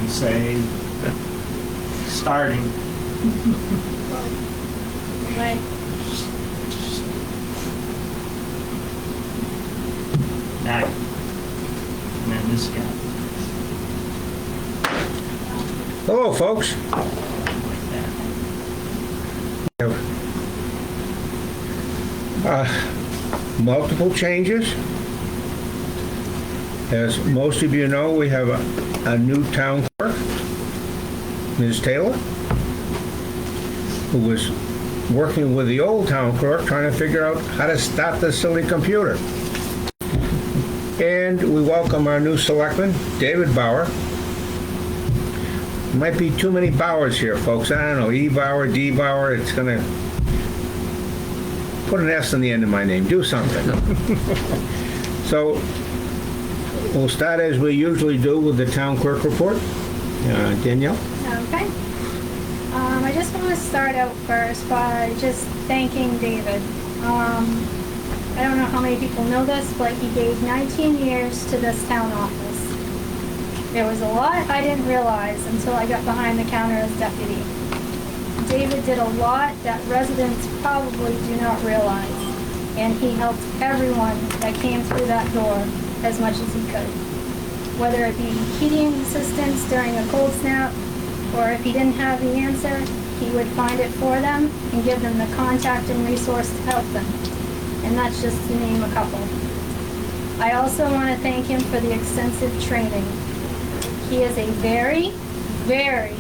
and say, starting. Right. That. And then this guy. Hello, folks. Like that. Multiple changes. As most of you know, we have a new town clerk, Ms. Taylor, who was working with the old town clerk trying to figure out how to start the silly computer. And we welcome our new selectman, David Bauer. Might be too many Bauers here, folks. I don't know, E. Bauer, D. Bauer. It's going to put an S on the end of my name. Do something. So we'll start as we usually do with the town clerk report. Danielle? Okay. I just want to start out first by just thanking David. I don't know how many people know this, but he gave 19 years to this town office. There was a lot I didn't realize until I got behind the counter as deputy. David did a lot that residents probably do not realize, and he helped everyone that came through that door as much as he could. Whether it be heating assistance during a cold snap, or if he didn't have the answer, he would find it for them and give them the contact and resource to help them. And that's just to name a couple. I also want to thank him for the extensive training. He is a very, very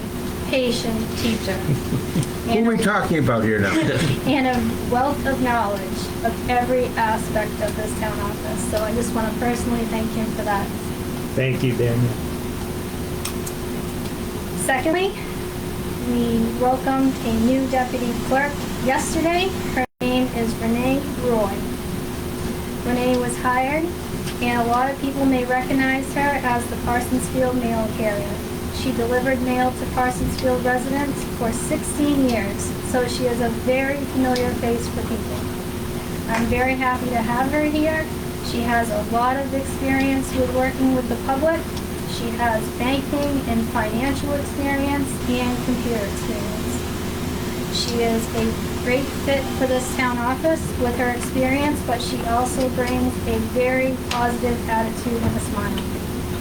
patient teacher. Who are we talking about here now? And a wealth of knowledge of every aspect of this town office. So I just want to personally thank him for that. Thank you, Daniel. Secondly, we welcomed a new deputy clerk yesterday. Her name is Renee Roy. Renee was hired, and a lot of people may recognize her as the Parsonsfield mail carrier. She delivered mail to Parsonsfield residents for 16 years, so she is a very familiar face for people. I'm very happy to have her here. She has a lot of experience with working with the public. She has banking and financial experience and computer experience. She is a great fit for this town office with her experience, but she also brings a very positive attitude and a smile.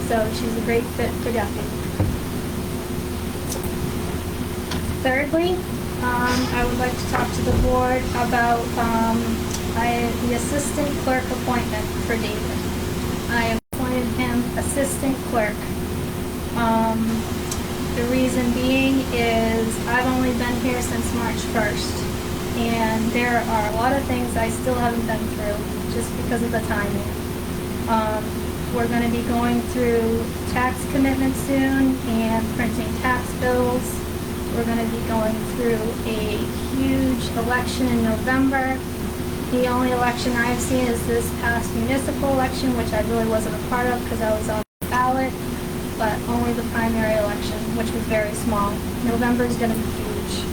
So she's a great fit for deputy. Thirdly, I would like to talk to the board about the assistant clerk appointment for David. I appointed him assistant clerk. The reason being is I've only been here since March 1st, and there are a lot of things I still haven't been through just because of the timing. We're going to be going through tax commitments soon and printing tax bills. We're going to be going through a huge election in November. The only election I've seen is this past municipal election, which I really wasn't a part of because I was on the ballot, but only the primary election, which was very small. November is going to be huge.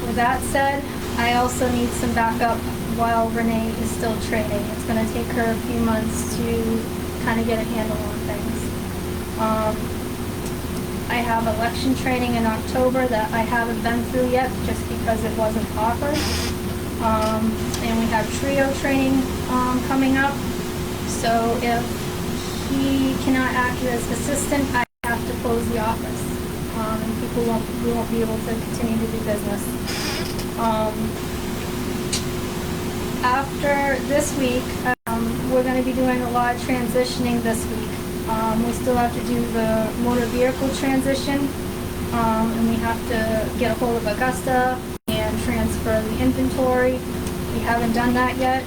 With that said, I also need some backup while Renee is still training. It's going to take her a few months to kind of get a handle on things. I have election training in October that I haven't been through yet just because it wasn't offered. And we have trio training coming up. So if he cannot act as assistant, I have to close the office. And people won't be able to continue to do business. After this week, we're going to be doing a lot of transitioning this week. We still have to do the motor vehicle transition, and we have to get a hold of Augusta and transfer the inventory. We haven't done that yet.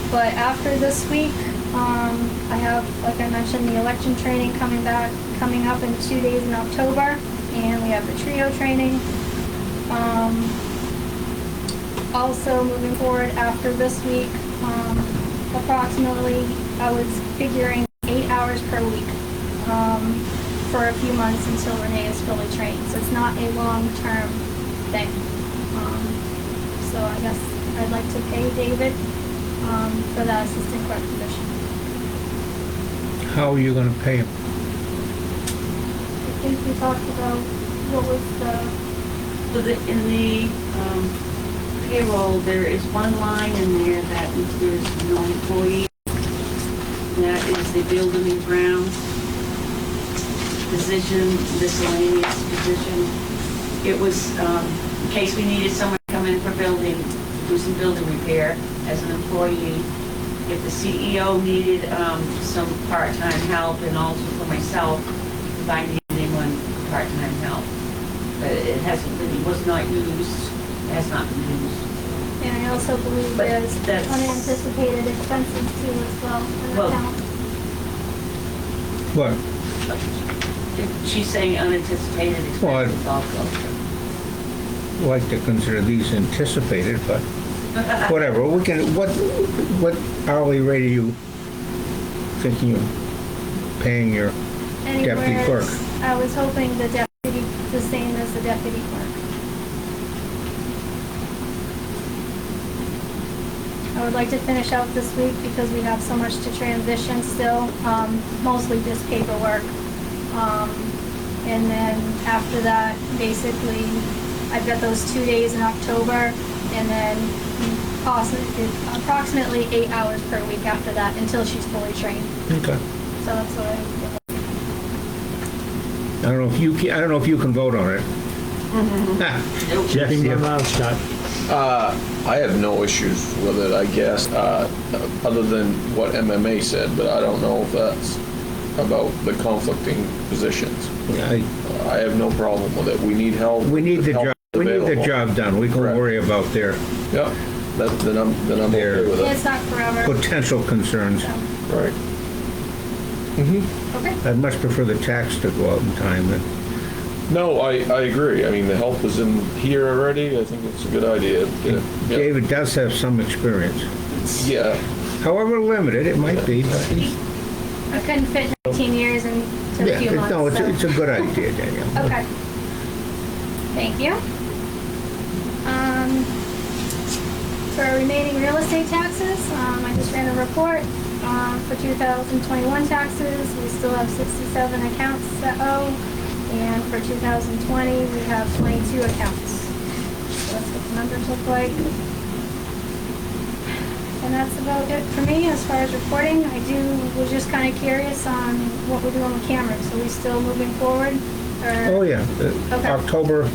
But after this week, I have, like I mentioned, the election training coming up in 2 days in October, and we have the trio training. Also moving forward after this week, approximately, I was figuring 8 hours per week for a few months until Renee is fully trained. So it's not a long-term thing. So I guess I'd like to pay David for that assistant clerk position. How are you gonna pay them? I think we talked about what was In the payroll, there is one line in there that includes no employee. And that is the building and grounds position, miscellaneous position. It was, in case we needed someone to come in for building, do some building repair as an employee. If the CEO needed some part-time help, and also for myself, if I needed anyone part-time help. But it hasn't been, it was not used, it has not been used. And I also believe But there's that's- unanticipated expenses too as well in the Well- account. What? She's saying unanticipated Well, expenses also. I like to consider these anticipated, but whatever. We can, what hourly rate are you thinking of paying your deputy Anywhere, clerk? I was hoping the deputy, the same as the deputy clerk. I would like to finish out this week because we have so much to transition still, mostly just paperwork. And then after that, basically, I've got those 2 days in October, and then approximately 8 hours per week after that until she's fully trained. Okay. So that's what I don't know if you can vote on it. Keeping my mouth shut. I have no issues with it, I guess, other than what MMA said, but I don't know if that's about the conflicting positions. I have no problem with it. We need help. We need the Help job. is We need the available. job done. We can Correct. worry about their Yeah, then I'm okay with it's it. not forever. potential concerns. So, Right. okay. I'd much prefer the tax to go out in time than. No, I agree. I mean, the help is in here already. I think it's a good idea. Yeah. David does have some experience. Yeah. However limited it might be, but I couldn't fit 19 years into a yeah, few months. no, so. it's a good idea, Danielle. Okay. Thank you. For remaining real estate taxes, I just ran a report for 2021 taxes. We still have 67 accounts that owe, and for 2020, we have 22 accounts. So that's what the numbers look like. And that's about it for me as far as reporting. Was just kind of curious on what we're doing with cameras. Are we still moving forward? Or? Oh, yeah, Okay. October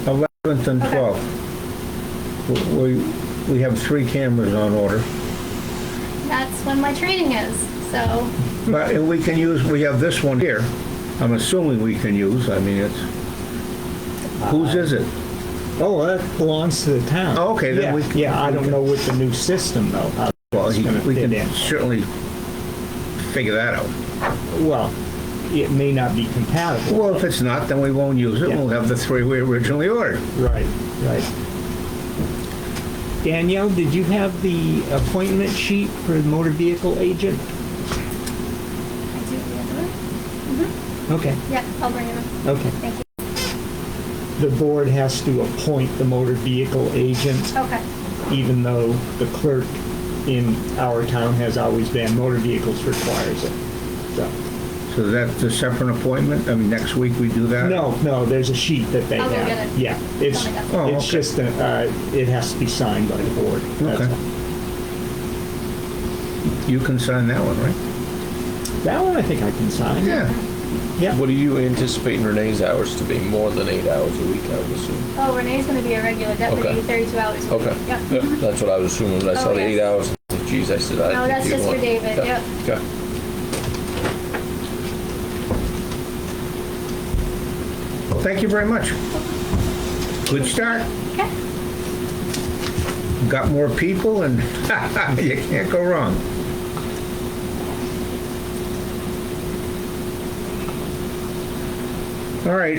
11th and Okay. 12th. We have 3 cameras on order. That's when my training is, so. But we have this one here. I'm assuming we can use, I mean, it's, whose is it? Oh, that belongs to the town. Oh, okay, then Yeah, I don't know with the new system though. how Well, it's gonna we fit can in. certainly figure that out. Well, it may not be compatible. Well, if it's not, then we won't use it. Yeah. We'll have the 3 we originally ordered. Right. Danielle, did you have the appointment sheet for the motor vehicle agent? I do the other one. Okay, Yeah, I'll bring it up. okay. Thank you. The board has to appoint the motor vehicle agent, Okay. even though the clerk in our town has always been motor vehicles requires it. So, So that's a separate appointment? I mean, next week we do that? no, there's a sheet that they I'll have. go get it. Yeah, it's, Tell me that. Oh, it's okay. just, it has to be signed by the board. That's Okay. all. You can sign that one, right? That one I think I can sign. Yeah. Yeah. What are you anticipating Renee's hours to be? More than 8 hours a week, I would assume. Oh, Renee's gonna be a regular deputy, Okay. 32 hours a week. Okay. Yep. Yeah, that's what I was assuming. When I saw Oh, the yes. 8 hours. Geez, I said, I No, think that's you just for want- David, Yeah. yep. Okay. Thank you very much. Good start. Okay. Got more people and you can't go wrong. All right,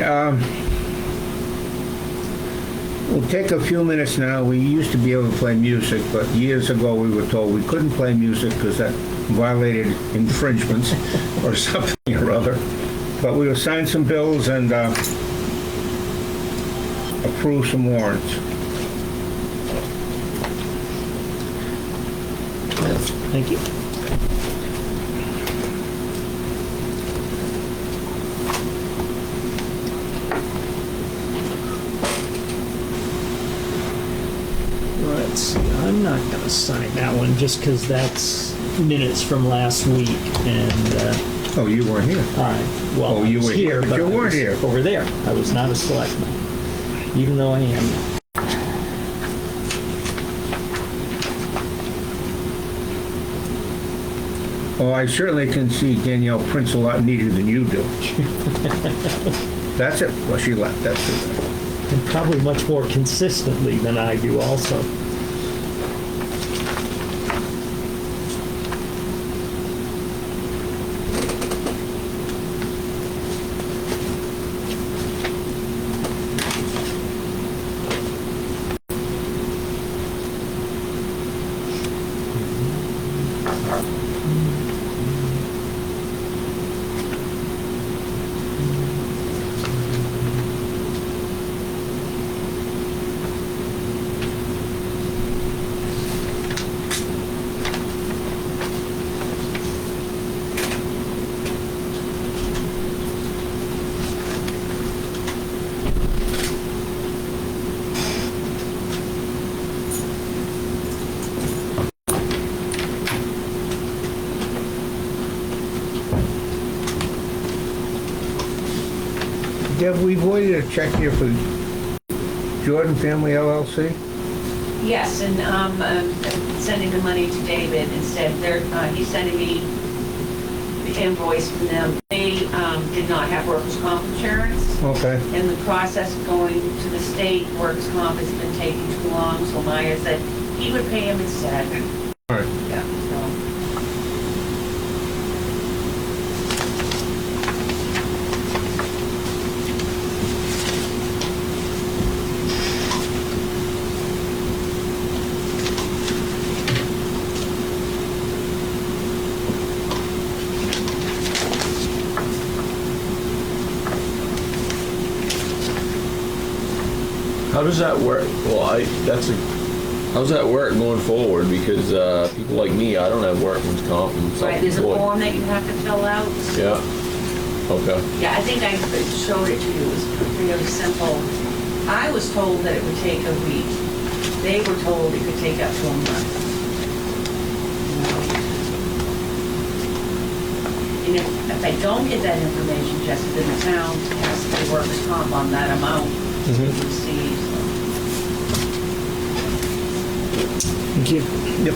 we'll take a few minutes now. We used to be able to play music, but years ago we were told we couldn't play music because that violated infringements or something or other. But we will sign some bills and approve some warrants. Thank you. not gonna sign that one, just because that's minutes from last week, and, Oh, you weren't here. well, Oh, I you was were here, here, but you I weren't was here. over there. I was not a selectman, even though I am. Oh, I certainly can see Danielle prints a lot neater than you do. That's it. Well, she left. That's it. And probably much more consistently than I do also. Deb, we voided a check here for Jordan Family LLC. Yes, and I'm sending the money to David instead. He's sending me the invoice from them. They did not have workers' comp insurance. Okay. In the process of going to the state, workers' comp has been taking too long, so Maya said he would pay him instead. All right. Yeah, so. How does that work? Well, how's that work going forward? Because people like me, I don't have workman's comp and Right, there's a self-employed. form that you have to fill out. Yeah. Okay. Yeah, I think I showed it to you. It was really simple. I was told that it would take a week. They were told it could take up to a month. You know? And if I don't get that information, Jesse, then the town has to pay workers' comp on that amount to receive. Thank you. Yep.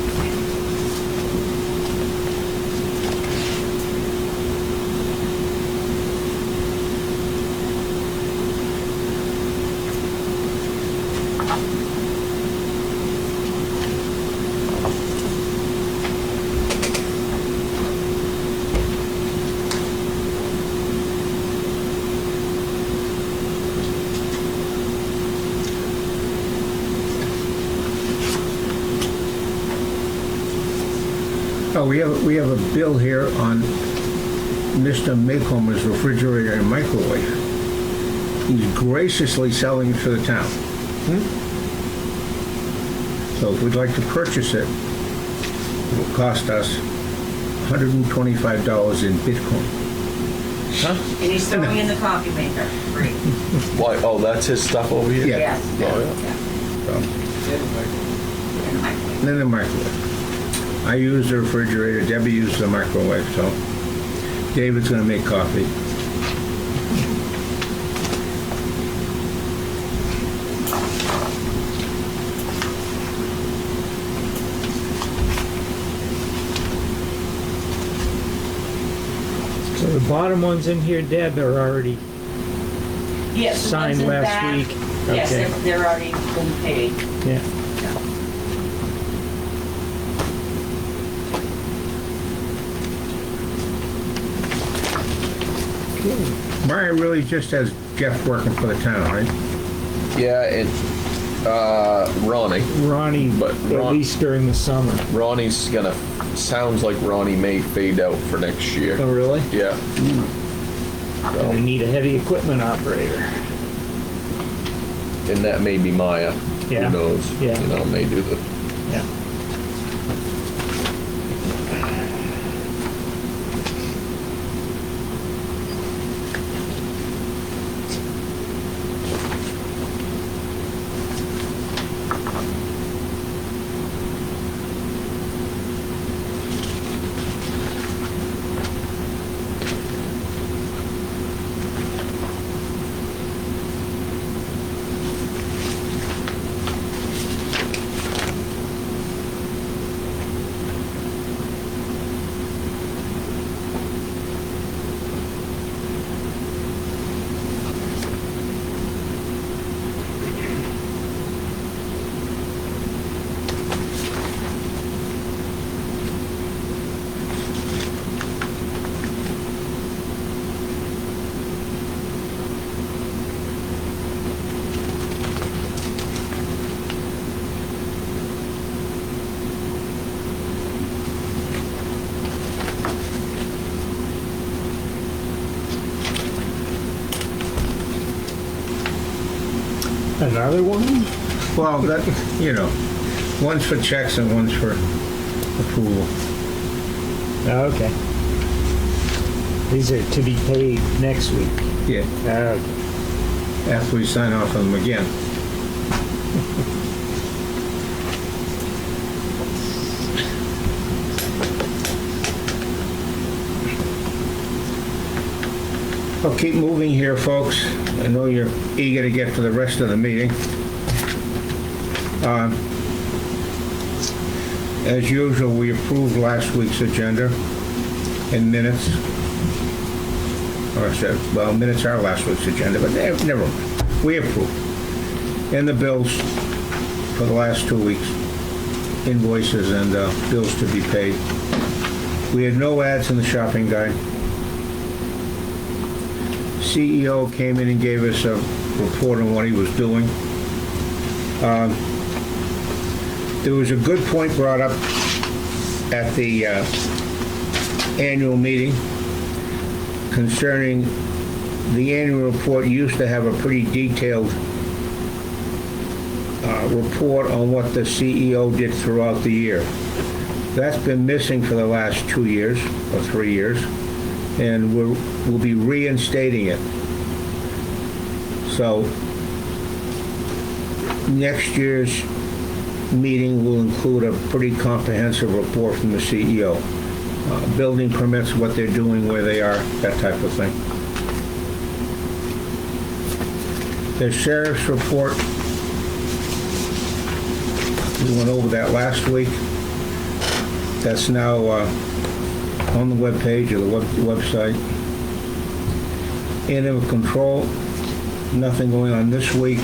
Oh, we have a bill here on Mr. Maycomer's refrigerator and microwave. He's graciously selling it to the town. So if we'd like to purchase it, it will cost us $125 in Bitcoin. And he's throwing in the coffee maker, free. Why? Oh, that's his stuff over here? Yeah. Yes. Oh, yeah. So, In the microwave. and then the microwave. I use the refrigerator, Debbie uses the microwave, so David's gonna make coffee. So the bottom ones in here, Deb, are already Yes, the signed ones in the last back, week. yes, Okay. they're already been paid. Yeah. Brian really just has Jeff working for the town, right? Yeah, and Ronnie. Ronnie, But at Ron- least during the summer. Ronnie's gonna, sounds like Ronnie may fade out for next year. Oh, really? Yeah. And we need a heavy equipment operator. And that may be Maya. Yeah. Who knows? Yeah. You know, may do the, Yeah. Another one? Well, that, you know, one's for checks and one's for approval. Okay. These are to be paid next week. Yeah, Okay. after we sign off on them again. I'll keep moving here, folks. I know you're eager to get to the rest of the meeting. As usual, we approved last week's agenda in minutes. Or I said, well, minutes are last week's agenda, but never mind. We approved. And the bills for the last 2 weeks, invoices and bills to be paid. We had no ads in the shopping guide. CEO came in and gave us a report on what he was doing. There was a good point brought up at the annual meeting concerning the annual report. Used to have a pretty detailed report on what the CEO did throughout the year. That's been missing for the last 2 years or 3 years, and we'll be reinstating it. So next year's meeting will include a pretty comprehensive report from the CEO. Building permits, what they're doing, where they are, that type of thing. The sheriff's report, we went over that last week. That's now on the webpage or the website. Animal control, nothing going on this week.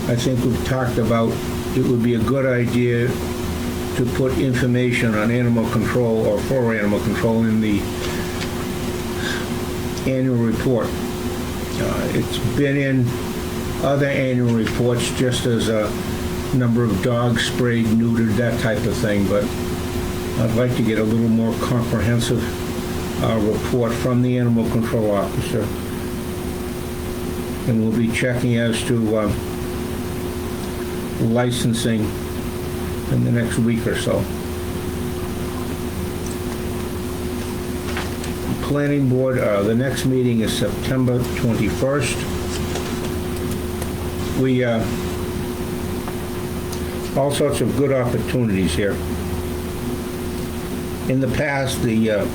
I think we've talked about it would be a good idea to put information on animal control or for animal control in the annual report. It's been in other annual reports just as a number of dogs sprayed, neutered, that type of thing, but I'd like to get a little more comprehensive report from the animal control officer. And we'll be checking as to licensing in the next week or so. Planning board, the next meeting is September 21st. We, all sorts of good opportunities here. In the past, the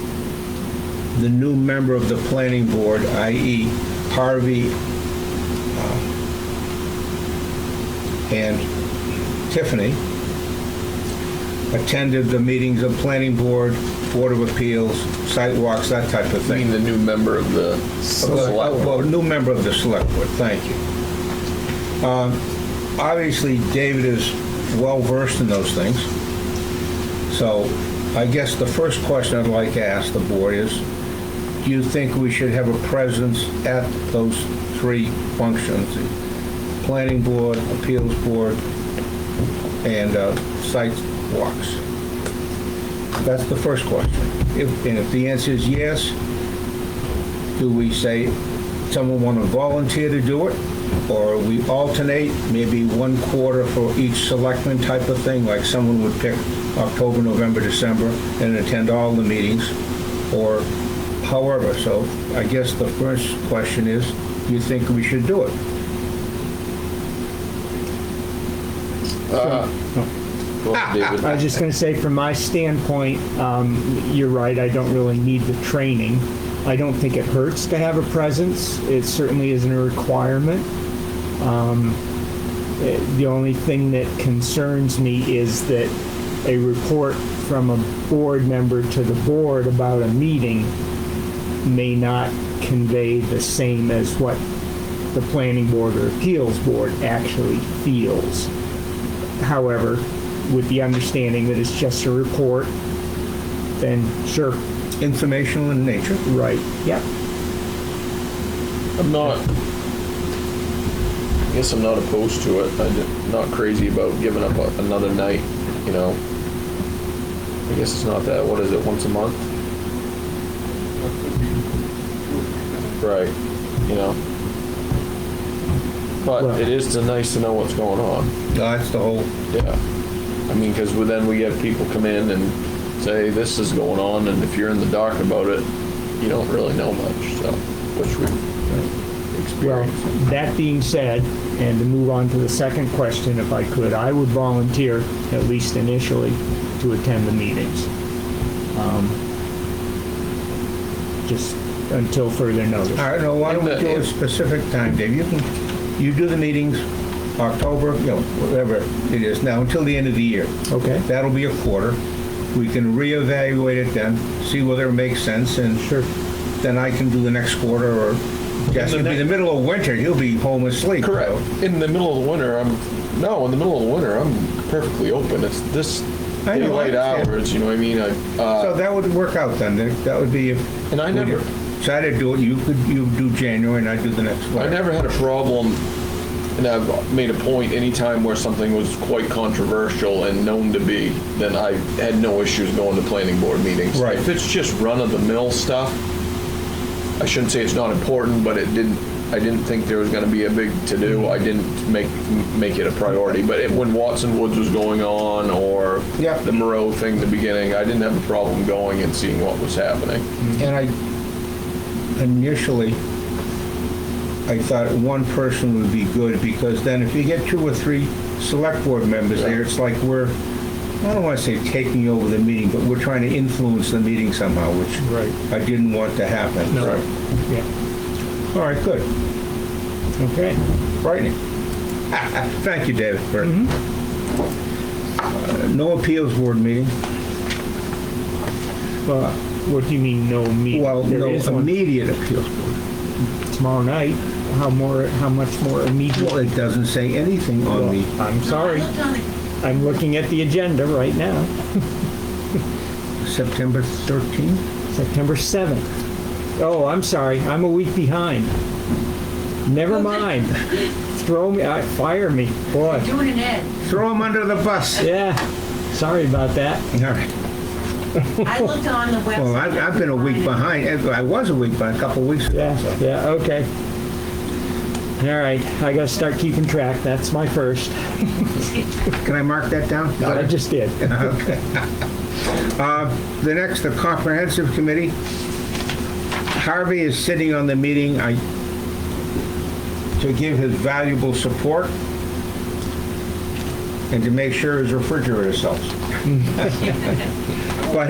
new member of the planning board, i.e. Harvey and Tiffany, attended the meetings of planning board, board of appeals, site walks, that type of thing. Being the new member of the select board. Well, new member of the select board, thank you. Obviously, David is well-versed in those things. So I guess the first question I'd like to ask the board is, do you think we should have a presence at those three functions? The planning board, appeals board, and site walks? That's the first question. If the answer is yes, do we say someone want to volunteer to do it? Or we alternate, maybe 1 quarter for each selectman type of thing, like someone would pick October, November, December, and attend all the meetings, or however. So I guess the first question is, do you think we should do it? Go ahead, David. I was just going to say, from my standpoint, you're right, I don't really need the training. I don't think it hurts to have a presence. It certainly isn't a requirement. The only thing that concerns me is that a report from a board member to the board about a meeting may not convey the same as what the planning board or appeals board actually feels. However, with the understanding that it's just a report, then sure. Informational in nature. Right, yep. I'm not opposed to it. I'm not crazy about giving up another night, you know. I guess it's not that, what is it, once a month? Right, you know. But it is nice to know what's going on. That's the whole, Yeah. I mean, because then we get people come in and say, this is going on, and if you're in the dark about it, you don't really know much, so, which we've Well, experienced. that being said, and to move on to the second question, if I could, I would volunteer, at least initially, to attend the meetings. Just until further notice. all right, no, why don't we do a specific time, Dave? You do the meetings October, whatever it is now, until the end of the year. Okay? That'll be a quarter. We can reevaluate it then, see whether it makes sense, and Sure. then I can do the next quarter, or Jess, it'll be the middle of winter, he'll be home asleep. Correct. so- In the middle of the winter, in the middle of the winter, I'm perfectly open. It's this I know, daylight I understand. hours, you know what I mean? So that would work out then, that would be if. And I never- Decided to do it, you do January and I do the next one. I never had a problem, and I've made a point anytime where something was quite controversial and known to be, then I had no issues going to planning board meetings. Right. If it's just run-of-the-mill stuff, I shouldn't say it's not important, but I didn't think there was gonna be a big to-do. I didn't make it a priority. But when Watson Woods was going on, or Yeah. the Moreau thing in the beginning, I didn't have a problem going and seeing what was happening. And initially, I thought one person would be good, because then if you get 2 or 3 select board members there, it's like we're, I don't want to say taking over the meeting, but we're trying to influence the meeting somehow, which Right. I didn't want to happen. No. Right. Yeah. All right, good. Okay. Frightening. Thank you, David, for, no appeals board meeting. Well, what do you mean, no meeting? Well, There no is one immediate appeals board. tomorrow night. How much more immediate? Well, it doesn't say anything on the, I'm sorry. I'm looking at the agenda right now. September 13th? September 7th. Oh, I'm sorry. I'm a week behind. Never mind. Fire me. Boy. Doing an ed. Throw them under the bus. Yeah. Sorry about that. All right. I looked on the website. Well, I've been a week behind. I was a week behind, a couple of weeks ago. Yeah, so. yeah, okay. All right, I gotta start keeping track. That's my first. Can I mark that down? I just did. Okay. The next, the comprehensive committee. Harvey is sitting on the meeting to give his valuable support and to make sure his refrigerator sells. But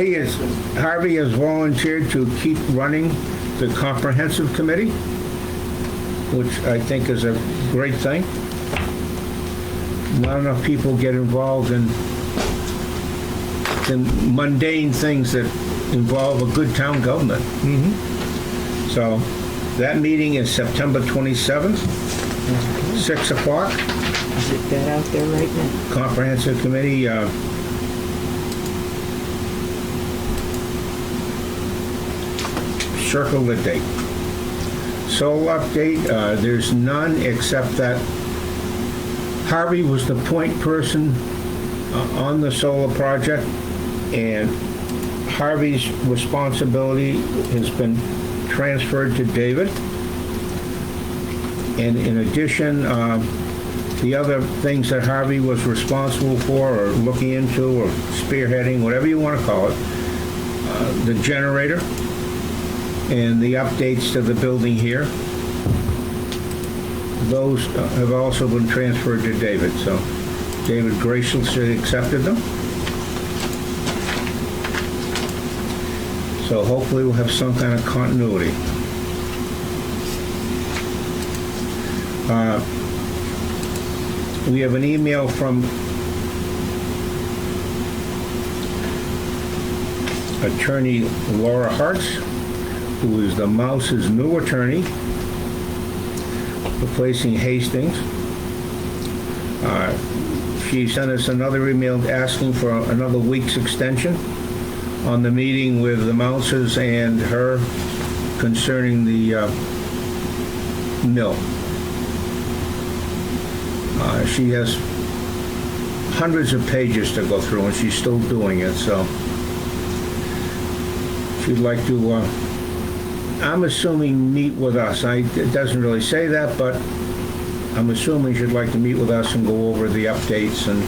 Harvey has volunteered to keep running the comprehensive committee, which I think is a great thing. Not enough people get involved in mundane things that involve a good town government. So that meeting is September 27th, 6 o'clock. Is it that out there right now? Comprehensive committee, circle the date. Solar update, there's none except that Harvey was the point person on the solar project, and Harvey's responsibility has been transferred to David. And in addition, the other things that Harvey was responsible for, or looking into, or spearheading, whatever you want to call it, the generator and the updates to the building here, those have also been transferred to David. So David graciously accepted them. So hopefully we'll have some kind of continuity. We have an email from attorney Laura Hartz, who is the Mouse's new attorney, replacing Hastings. She sent us another email asking for another week's extension on the meeting with the Mouses and her concerning the mill. She has hundreds of pages to go through, and she's still doing it, so she'd like to, I'm assuming, meet with us. It doesn't really say that, but I'm assuming you'd like to meet with us and go over the updates and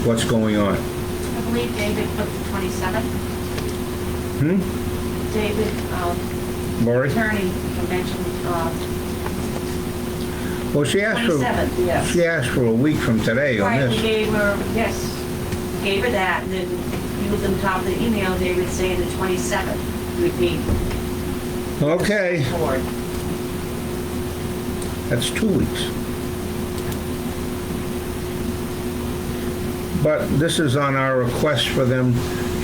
what's going on. I believe David put the 27th. David, Lori? attorney, mentioned, Well, she asked for, 27th, yes. she asked for a week from today on Right, we this. gave her, yes, gave her that, and then you was on top of the email, David saying the 27th would be Okay, board. that's 2 weeks. But this is on our request for them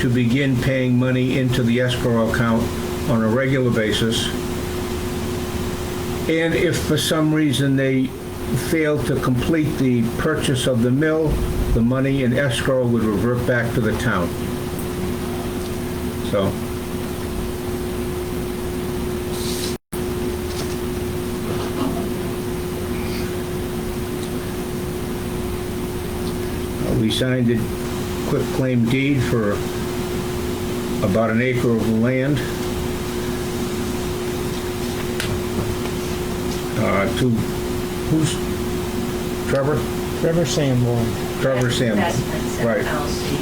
to begin paying money into the escrow account on a regular basis. And if for some reason they fail to complete the purchase of the mill, the money in escrow would revert back to the town. So, we signed a quit claim deed for about an acre of land to, who's, Trevor? Trevor Sanborn. Trevor Sanborn. Investments, Right. LLC.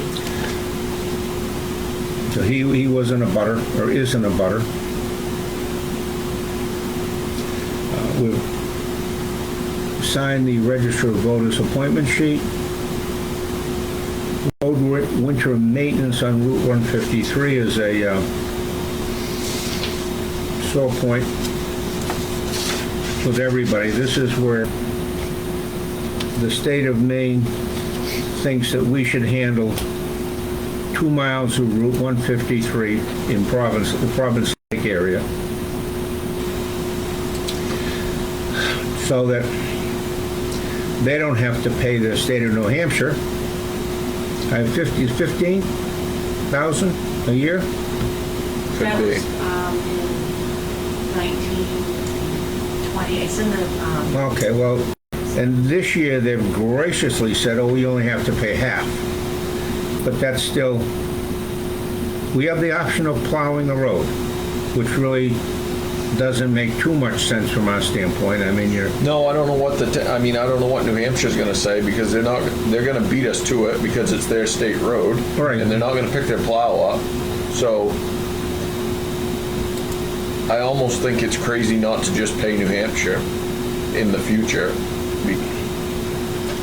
So he was in a butter, or is in a butter. We've signed the Register of Voters appointment sheet. Road winter maintenance on Route 153 is a sore point with everybody. This is where the state of Maine thinks that we should handle 2 miles of Route 153 in the Province Lake area, so that they don't have to pay the state of New Hampshire. I have 15,000 a year. That Could be. was, in 1920, it's in the, Okay, well, and this year they've graciously said, oh, we only have to pay half. But that's still, we have the option of plowing a road, which really doesn't make too much sense from our standpoint. I mean, No, I don't know what I don't know what New Hampshire's gonna say, because they're gonna beat us to it because it's their state road. Right. And they're not gonna pick their plow up. So I almost think it's crazy not to just pay New Hampshire in the future.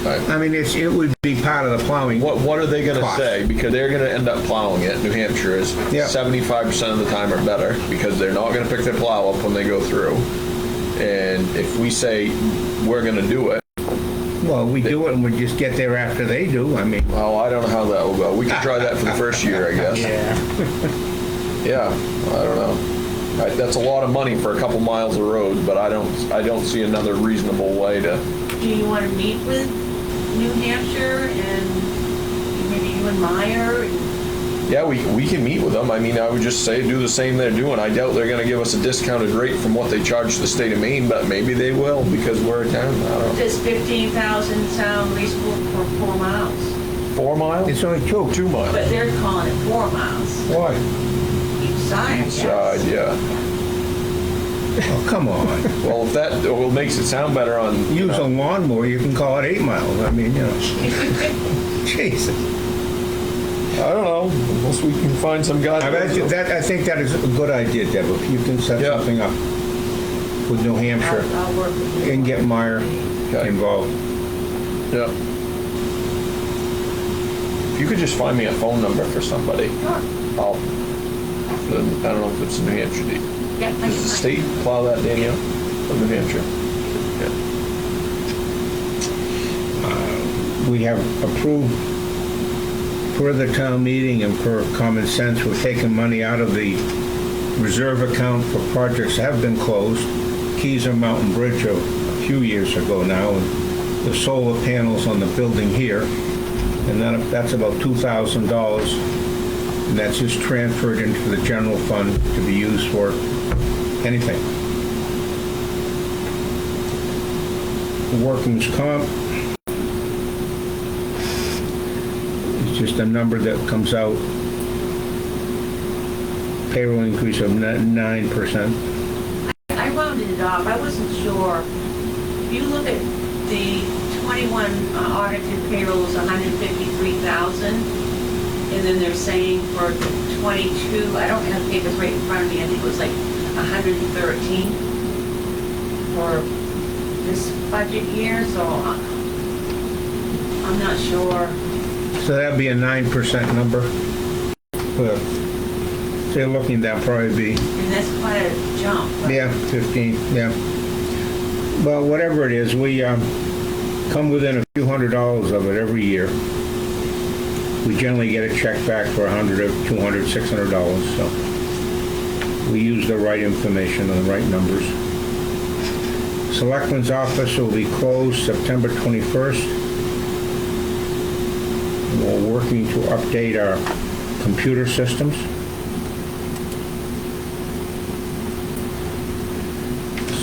I mean, it would be part of the plowing. What are they gonna Cost. say? Because they're gonna end up plowing it. New Hampshire is Yeah. 75% of the time or better, because they're not gonna pick their plow up when they go through. And if we say we're gonna do it, Well, we do it and we just get there after they do. I mean, well, I don't know how that will go. We could try that for the first year, I guess. Yeah. Yeah, I don't know. That's a lot of money for a couple miles of road, but I don't see another reasonable way to. do you want to meet with New Hampshire and maybe you and Meyer? Yeah, we can meet with them. I mean, I would just say do the same they're doing. I doubt they're gonna give us a discounted rate from what they charge the state of Maine, but maybe they will because we're a town. I don't know. Does 15,000 sound reasonable for 4 miles? 4 miles? it's only 2. 2 miles. But they're calling it 4 miles Why? each side, Each yes. side, yeah. Oh, come on. Well, if that makes it sound better on. Use a lawnmower, you can call it 8 miles. I mean, Jesus. I don't know, unless we can find some guy. I think that is a good idea, Deb. If you can set Yeah. something up with New Hampshire I'll work with you. and get Meyer Okay. involved. Yeah. If you could just find me a phone number for somebody, Sure. I don't know if it's New Hampshire. Yeah, thank Does the you. state plow that, Danielle, of New Hampshire? Yeah. We have approved per the town meeting and per common sense, we're taking money out of the reserve account for projects that have been closed. Keys or Mountain Bridge a few years ago now, and the solar panels on the building here, and that's about $2,000, and that's just transferred into the general fund to be used for anything. Workings' comp, it's just a number that comes out, payroll increase of 9%. I rounded it off. I wasn't sure. If you look at The 21 audited payroll is 153,000, and then they're saying for the 22, I don't have the papers right in front of me, I think it was like 113 for this budget year, so I'm not sure. So that'd be a 9% number. Well, so you're looking, that'd probably be, And that's quite a jump. Right? yeah, 15, yeah. Well, whatever it is, we come within a few $100s of it every year. We generally get a check back for $100 or $200, $600, so we use the right information and the right numbers. Selectman's office will be closed September 21st. We're working to update our computer systems.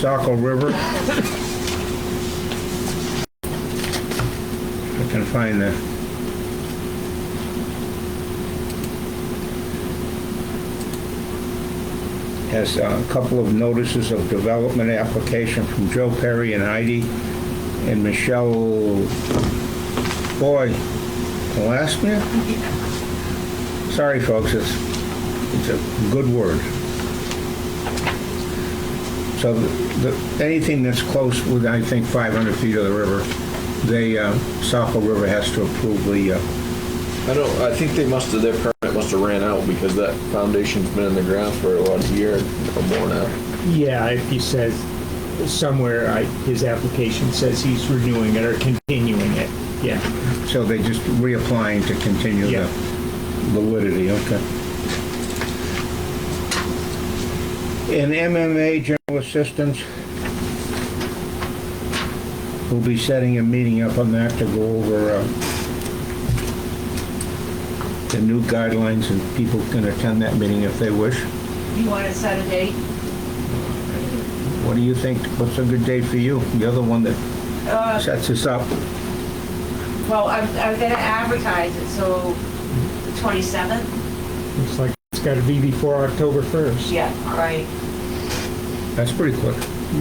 Saco River. I can find the has a couple of notices of development application from Joe Perry and Heidi and Michelle Boy Alasmia. Sorry folks, it's a good word. So anything that's close with, I think, 500 feet of the river, Saco River has to approve the, I think their permit must have ran out because that foundation's been in the ground for a year or more now. Yeah, he says somewhere, his application says he's renewing it or continuing it, yeah. so they just reapplying to continue Yeah. the validity, okay. In MMA General Assistance, we'll be setting a meeting up on that to go over the new guidelines, and people can attend that meeting if they wish. You want to set a date? What do you think? What's a good date for you? You're the one that sets this up. Well, I'm going to advertise it, so the 27th? Looks like it's got to be before October 1st. Yeah, right. That's pretty quick.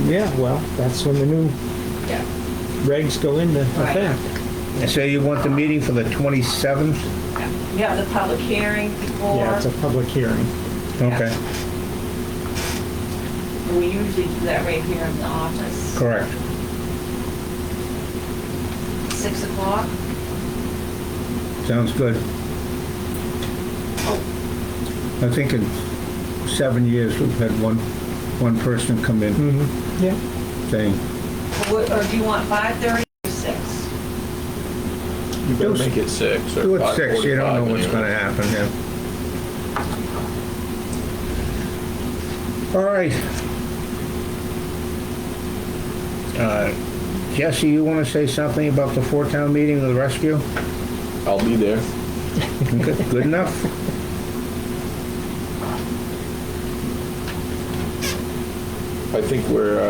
Yeah, well, that's when the new Yeah. regs go into Right. effect. And so you want the meeting for the 27th? You have the public hearing before. Yeah, it's a public hearing. Okay, And we usually do that right here in the office. correct. 6 o'clock. Sounds good. I think in 7 years, we've had one person come in Yeah. saying, Or do you want 5:30 or 6? You better make it 6 or do it 6, you don't know 5:45 what's anyway. gonna happen, yeah. All right. Jesse, you wanna say something about the four-town meeting with the rescue? I'll be there. Good enough? I think we're,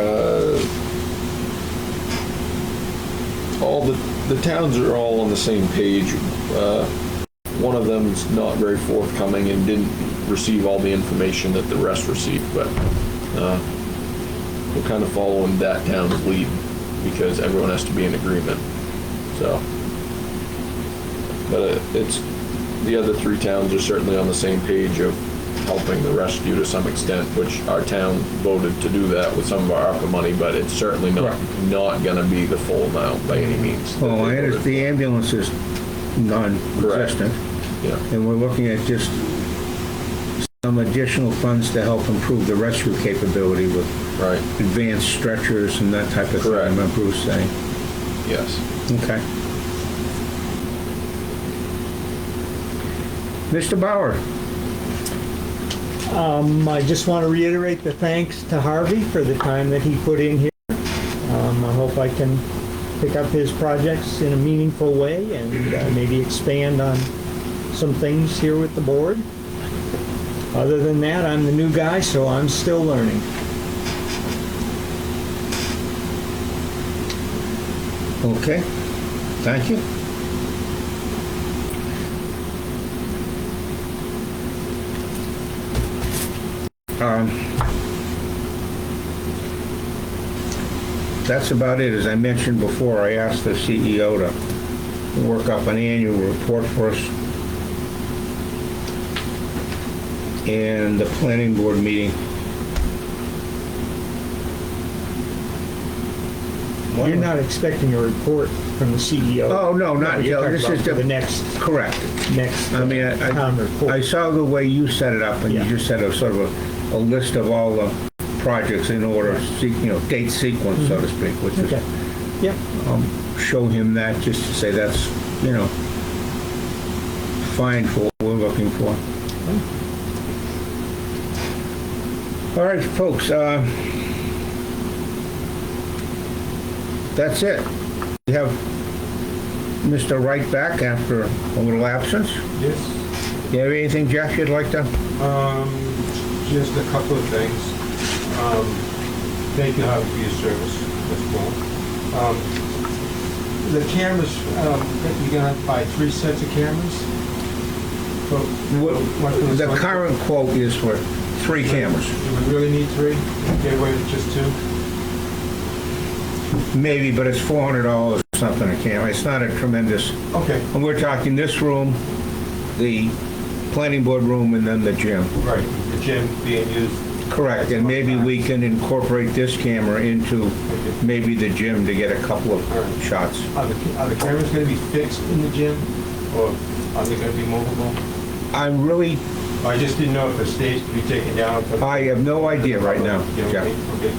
all the towns are all on the same page. One of them's not very forthcoming and didn't receive all the information that the rest received, but we're kind of following that town's lead because everyone has to be in agreement, so. But it's, the other 3 towns are certainly on the same page of helping the rescue to some extent, which our town voted to do that with some of our ARPA money, but it's certainly not gonna be the full amount by any means. that Well, they I voted understand the ambulance is non-existent, for. Yeah, and we're looking at just some additional funds to help improve the rescue capability with right, advanced stretchers and that type of thing, I Correct. remember Bruce saying. yes. Okay. Mr. Bauer? I just want to reiterate the thanks to Harvey for the time that he put in here. I hope I can pick up his projects in a meaningful way and maybe expand on some things here with the board. Other than that, I'm the new guy, so I'm still learning. Okay, thank you. that's about it. As I mentioned before, I asked the CEO to work up an annual report for us. And the planning board meeting. You're not expecting a report from the CEO. Oh, no, not you're until, talking this about is for the the, next correct. I mean, town report. I saw the way you set it up, and you Yeah. just had a sort of a list of all the projects in order, date sequence, so to speak, which is, Okay. Yep. show him that, just to say that's, fine for what we're looking for. All right, folks, that's it. We have Mr. Wright back after a little absence. Yes, You have anything, Jeff, you'd like to? just a couple of things. Thank you, Harvey, for your service. That's cool. The cameras, you're gonna buy 3 sets of cameras? One for The select- current quote is for 3 cameras. Do we really need 3? Get away with just 2? Maybe, but it's $400 or something a camera. It's not a tremendous, Okay, and we're talking this room, the planning board room, and then the gym. right, the gym being used. Correct, and maybe we can incorporate this camera into maybe the gym to get a couple of shots. Are the cameras gonna be fixed in the gym, or are they gonna be movable? I'm really, I just didn't know if the stage could be taken down. I have no idea right now, Jeff. Okay.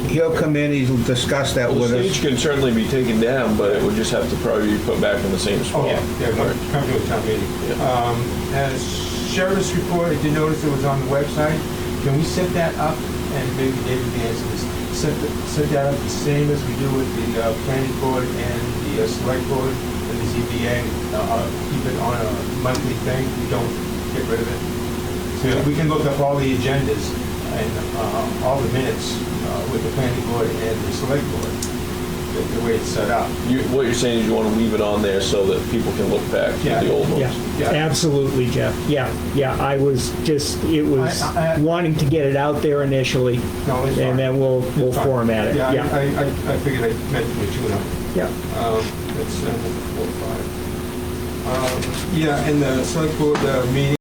He'll come in, he'll discuss that Well, with the us. stage can certainly be taken down, but it would just have to probably be put back in the same Oh, spot. yeah, Right. come to a town meeting. Yeah. As sheriff's report, I did notice it was on the website. Can we set that up, and maybe David can answer this, set that up the same as we do with the planning board and the select board and the ZBA? Keep it on a monthly thing, we don't get rid of it. So we can look up all the agendas and all the minutes with the planning board and the select board, the way it's set up. What you're saying is you want to leave it on there so that people can look back to Yeah. the old ones? Yeah, Yeah. absolutely, Jeff. Yeah, I was just, it was I- wanting to get it out there initially, No, it's fine. and then we'll It's fine. format it. Yeah, Yeah, I figured I'd mention it, you know. yeah. That's 4 or 5. Yeah, in the select board meeting,